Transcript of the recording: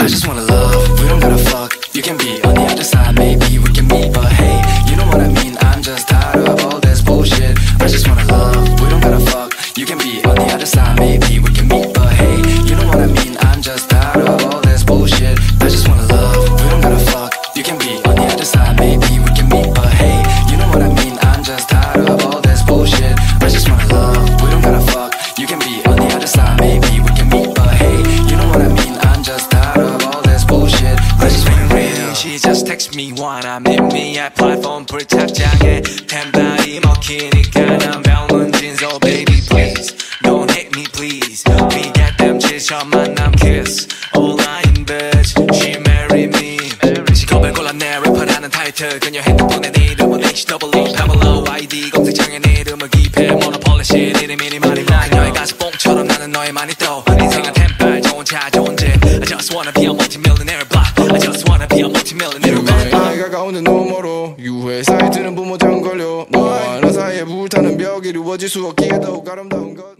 just wanna love, we don't gotta fuck. You can be on the other side, maybe we can meet. But hey, you know what I mean, I'm just tired of all this bullshit. I just wanna love, we don't gotta fuck. You can be on the other side, maybe we can meet. But hey, you know what I mean, I'm just tired of all this bullshit. I just wanna love, we don't gotta fuck. You can be on the other side, maybe we can meet. But hey, you know what I mean, I'm just tired of all this bullshit. I just wanna love, we don't gotta fuck. You can be on the other side, maybe we can meet. But hey, you know what I mean, I'm just tired of all this bullshit. I just wanna real. She just text me wanna meet me at platform 불착장에 템발이 먹히니까 난 병문진. So baby please don't hate me please. We get them 지쳐 만남 kiss online bitch. She marry me. 직업을 골랐네 래퍼라는 타이틀. 그녀 핸드폰에 내 이름은 HW Pamela YD 검색창에 내 이름을 기입해 모노폴리 shit 이름이 말이 나. 그녀의 가슴뽕처럼 나는 너의 마니또. 인생은 템발 좋은 차 좋은 집. I just wanna be a multi-millionaire block. I just wanna be a multi-millionaire block. 나이가 가운데 너무 멀어. 유해 사이트는 부모장 걸려. 너와 나 사이에 불타는 벽이 이루어질 수 없기에 더욱 아름다운 것.